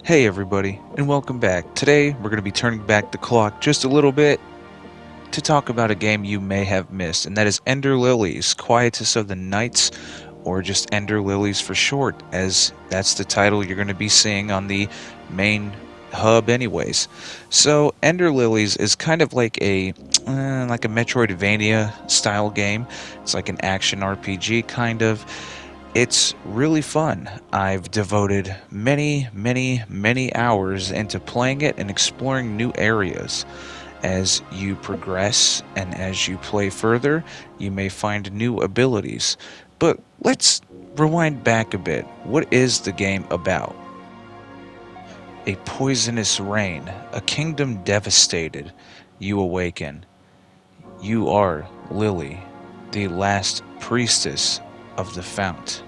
Hey everybody, and welcome back. Today, we're going to be turning back the clock just a little bit to talk about a game you may have missed, and that is Ender Lillies, Quietus of the Nights, or just Ender Lillies for short, as that's the title you're going to be seeing on the main hub anyways. So, Ender Lillies is kind of like a Metroidvania style game. It's like an action RPG kind of. It's really fun. I've devoted many hours into playing it and exploring new areas. As you progress and as you play further, you may find new abilities. But let's rewind back a bit. What is the game about? A poisonous rain, a kingdom devastated. You awaken. You are Lily, the last priestess of the fount.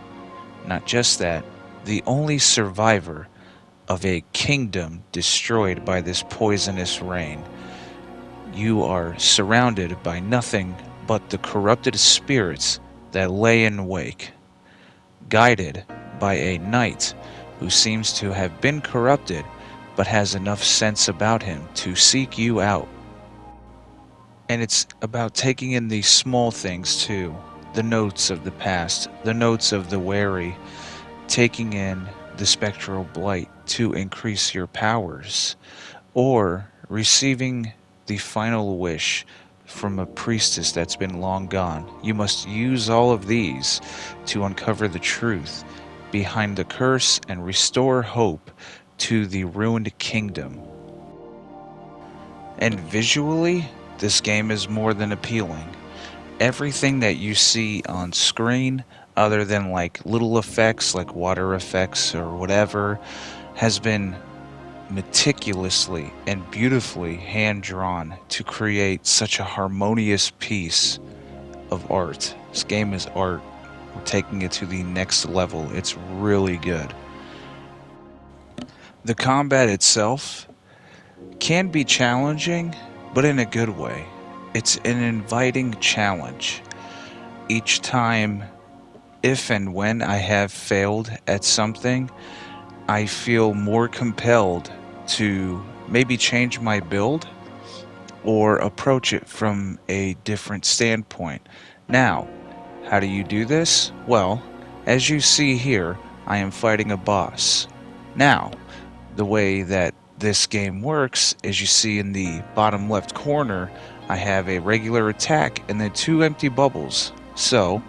Not just that, the only survivor of a kingdom destroyed by this poisonous rain. You are surrounded by nothing but the corrupted spirits that lay in wake, guided by a knight who seems to have been corrupted but has enough sense about him to seek you out. And it's about taking in these small things too, the notes of the past, the notes of the wary, taking in the spectral blight to increase your powers, or receiving the final wish from a priestess that's been long gone. You must use all of these to uncover the truth behind the curse and restore hope to the ruined kingdom. And visually, this game is more than appealing. Everything that you see on screen, other than like little effects like water effects or whatever, has been meticulously and beautifully hand drawn to create such a harmonious piece of art. This game is art. We're taking it to the next level. It's really good. The combat itself can be challenging, but in a good way. It's an inviting challenge. Each time, if and when I have failed at something, I feel more compelled to maybe change my build or approach it from a different standpoint. Now, how do you do this? Well, as you see here, I am fighting a boss. Now, the way that this game works, as you see in the bottom left corner, I have a regular attack and then two empty bubbles. So,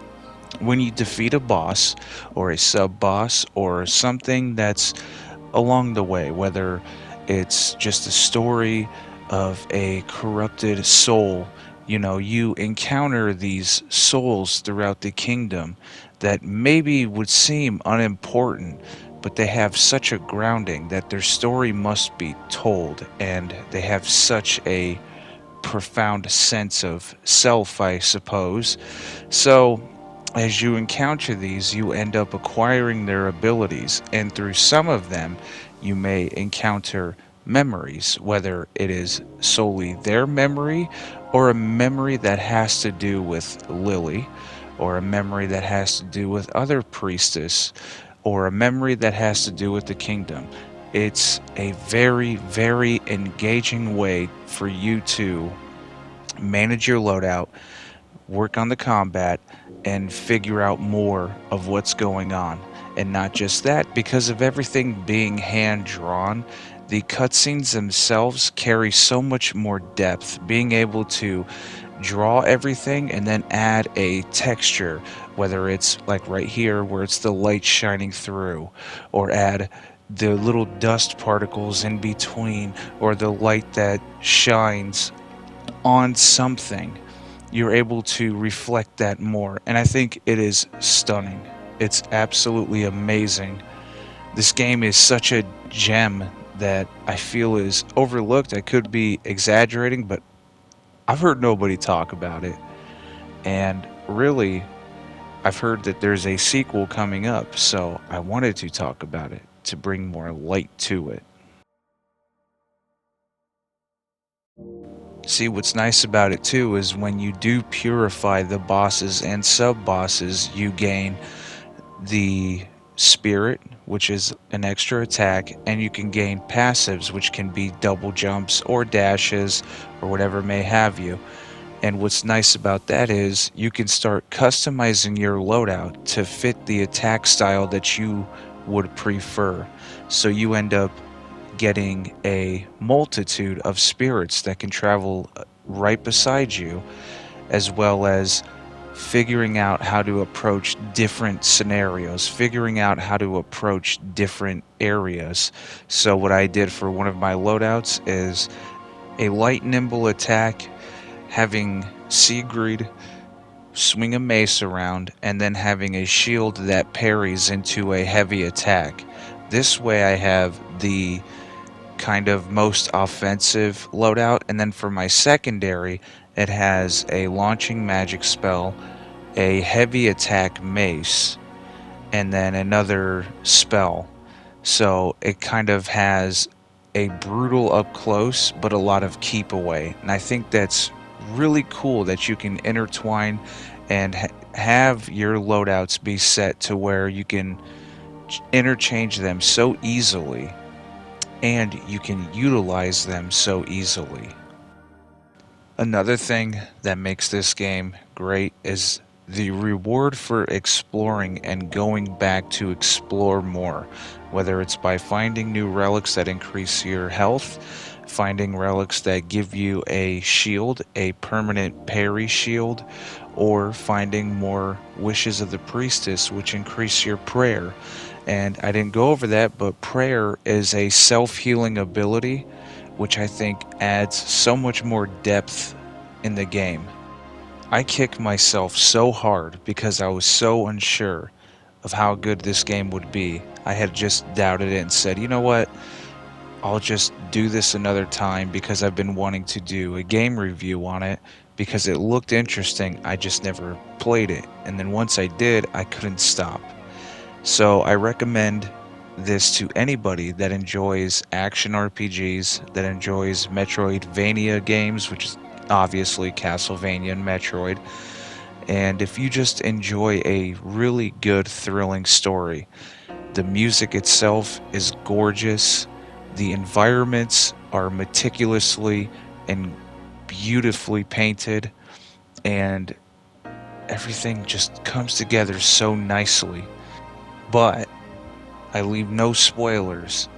when you defeat a boss or a sub-boss or something that's along the way, whether it's just a story of a corrupted soul, you encounter these souls throughout the kingdom that maybe would seem unimportant, but they have such a grounding that their story must be told, and they have such a profound sense of self, I suppose. So, as you encounter these, you end up acquiring their abilities, and through some of them, you may encounter memories, whether it is solely their memory, or a memory that has to do with Lily, or a memory that has to do with other priestess, or a memory that has to do with the kingdom. It's a very engaging way for you to manage your loadout, work on the combat, and figure out more of what's going on. And not just that, because of everything being hand drawn, the cutscenes themselves carry so much more depth. Being able to draw everything and then add a texture, whether it's like right here where it's the light shining through, or add the little dust particles in between, or the light that shines on something, you're able to reflect that more. And I think it is stunning. It's absolutely amazing. This game is such a gem that I feel is overlooked. I could be exaggerating, but I've heard nobody talk about it. And really, I've heard that there's a sequel coming up, so I wanted to talk about it to bring more light to it. See, what's nice about it too is when you do purify the bosses and sub-bosses, you gain the Spirit, which is an extra attack, and you can gain passives, which can be double jumps or dashes or whatever may have you. And what's nice about that is you can start customizing your loadout to fit the attack style that you would prefer. So you end up getting a multitude of spirits that can travel right beside you, as well as figuring out how to approach different scenarios, figuring out how to approach different areas. So, what I did for one of my loadouts is a light, nimble attack, having Sigrid swing a mace around, and then having a shield that parries into a heavy attack. This way, I have the kind of most offensive loadout, and then for my secondary, it has a launching magic spell, a heavy attack mace, and then another spell. So it kind of has a brutal up close, but a lot of keep away. And I think that's really cool that you can intertwine and have your loadouts be set to where you can interchange them so easily and you can utilize them so easily. Another thing that makes this game great is the reward for exploring and going back to explore more, whether it's by finding new relics that increase your health, finding relics that give you a shield, a permanent parry shield, or finding more wishes of the priestess, which increase your prayer. And I didn't go over that, but prayer is a self-healing ability, which I think adds so much more depth in the game. I kicked myself so hard because I was so unsure of how good this game would be. I had just doubted it and said, you know what, I'll just do this another time because I've been wanting to do a game review on it because it looked interesting. I just never played it. And then once I did, I couldn't stop. So I recommend this to anybody that enjoys action RPGs, that enjoys Metroidvania games, which is obviously Castlevania and Metroid. And if you just enjoy a really good, thrilling story, the music itself is gorgeous. The environments are meticulously and beautifully painted, and everything just comes together so nicely. But I leave no spoilers.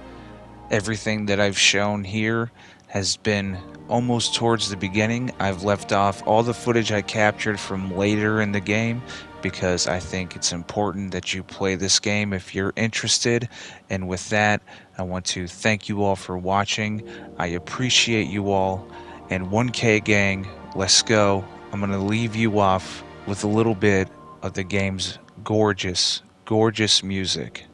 Everything that I've shown here has been almost towards the beginning. I've left off all the footage I captured from later in the game because I think it's important that you play this game if you're interested. And with that, I want to thank you all for watching. I appreciate you all. And 1K gang, let's go. I'm going to leave you off with a little bit of the game's gorgeous, gorgeous music.